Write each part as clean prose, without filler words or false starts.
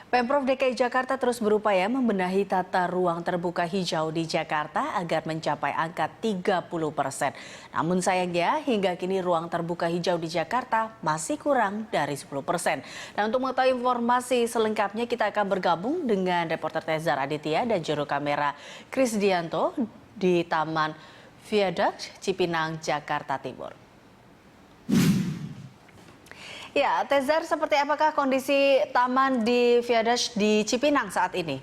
Pemprov DKI Jakarta terus berupaya membenahi tata ruang terbuka hijau di Jakarta agar mencapai angka 30%. Namun sayangnya hingga kini ruang terbuka hijau di Jakarta masih kurang dari 10%. Dan untuk mengetahui informasi selengkapnya kita akan bergabung dengan reporter Tezar Aditya dan juru kamera Krisdianto di Taman Viaduct Cipinang, Jakarta Timur. Ya, Tezar, seperti apakah kondisi taman di Viaduct di Cipinang saat ini?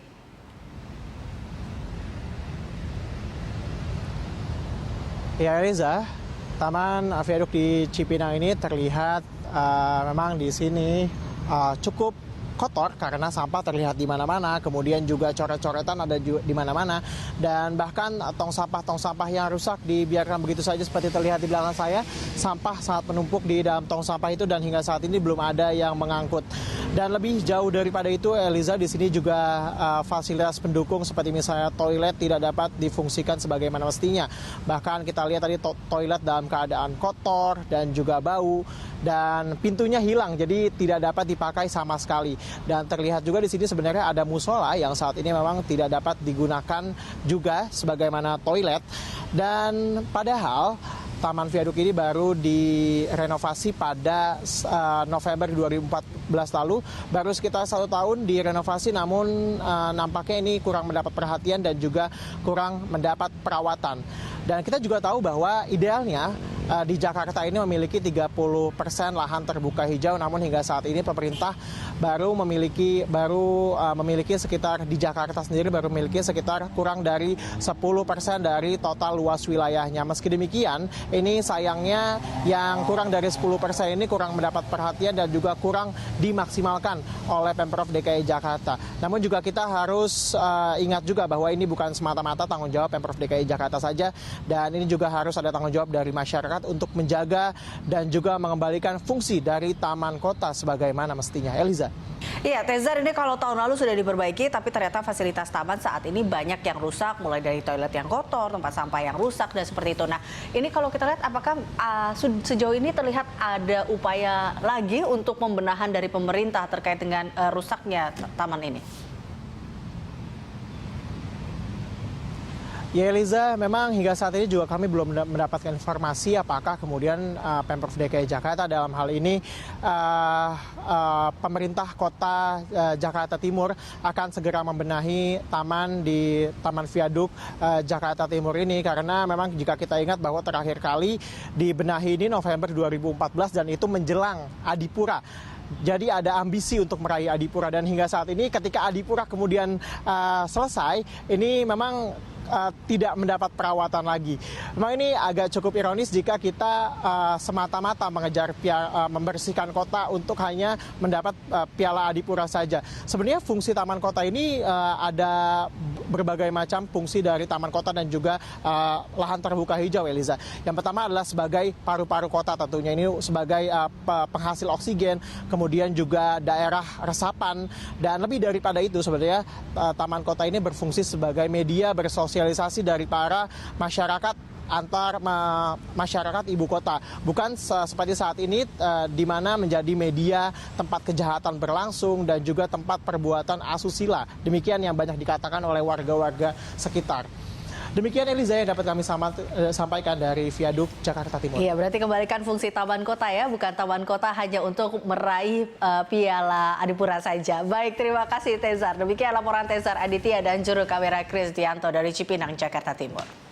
Ya, Reza, Taman Viaduct di Cipinang ini terlihat memang di sini cukup kotor karena sampah terlihat di mana-mana, kemudian juga coret-coretan ada di mana-mana, dan bahkan tong sampah yang rusak dibiarkan begitu saja seperti terlihat di belakang saya. Sampah sangat menumpuk di dalam tong sampah itu dan hingga saat ini belum ada yang mengangkut. Dan lebih jauh daripada itu, Eliza, di sini juga fasilitas pendukung seperti misalnya toilet tidak dapat difungsikan sebagaimana mestinya. Bahkan kita lihat tadi toilet dalam keadaan kotor dan juga bau, dan pintunya hilang jadi tidak dapat dipakai sama sekali. Dan terlihat juga di sini sebenarnya ada musola yang saat ini memang tidak dapat digunakan juga sebagaimana toilet. Dan padahal Taman Viaduct ini baru direnovasi pada November 2014 lalu, baru sekitar 1 tahun direnovasi, namun nampaknya ini kurang mendapat perhatian dan juga kurang mendapat perawatan. Dan kita juga tahu bahwa idealnya di Jakarta ini memiliki 30% lahan terbuka hijau, namun hingga saat ini pemerintah baru memiliki sekitar di Jakarta sendiri baru memiliki sekitar kurang dari 10% dari total luas wilayahnya. Meski demikian, ini sayangnya yang kurang dari 10% ini kurang mendapat perhatian dan juga kurang dimaksimalkan oleh Pemprov DKI Jakarta. Namun juga kita harus ingat juga bahwa ini bukan semata-mata tanggung jawab Pemprov DKI Jakarta saja, dan ini juga harus ada tanggung jawab dari masyarakat untuk menjaga dan juga mengembalikan fungsi dari taman kota sebagaimana mestinya. Eliza. Iya, Tezar, ini kalau tahun lalu sudah diperbaiki, tapi ternyata fasilitas taman saat ini banyak yang rusak, mulai dari toilet yang kotor, tempat sampah yang rusak, dan seperti itu. Nah, ini kalau kita lihat apakah sejauh ini terlihat ada upaya lagi untuk pembenahan dari pemerintah terkait dengan rusaknya taman ini? Ya, Eliza, memang hingga saat ini juga kami belum mendapatkan informasi apakah kemudian Pemprov DKI Jakarta dalam hal ini pemerintah kota Jakarta Timur akan segera membenahi taman di Taman Viaduct Jakarta Timur ini, karena memang jika kita ingat bahwa terakhir kali dibenahi ini November 2014 dan itu menjelang Adipura. Jadi ada ambisi untuk meraih Adipura, dan hingga saat ini ketika Adipura kemudian selesai, ini memang tidak mendapat perawatan lagi. Memang ini agak cukup ironis jika kita semata-mata mengejar membersihkan kota untuk hanya mendapat piala Adipura saja. Sebenarnya fungsi taman kota ini ada berbagai macam fungsi dari taman kota dan juga lahan terbuka hijau, Eliza. Yang pertama adalah sebagai paru-paru kota tentunya, ini sebagai penghasil oksigen, kemudian juga daerah resapan, dan lebih daripada itu sebenarnya taman kota ini berfungsi sebagai media bersosialisasi dari para masyarakat antar masyarakat ibu kota, bukan seperti saat ini di mana menjadi media tempat kejahatan berlangsung dan juga tempat perbuatan asusila. Demikian yang banyak dikatakan oleh warga-warga sekitar. Demikian, Eliza, yang dapat kami sampaikan dari Viaduct Jakarta Timur. Iya, berarti kembalikan fungsi taman kota ya, bukan taman kota hanya untuk meraih piala Adipura saja. Baik, terima kasih Tezar. Demikian laporan Tezar Aditya dan juru kamera Krisdianto dari Cipinang, Jakarta Timur.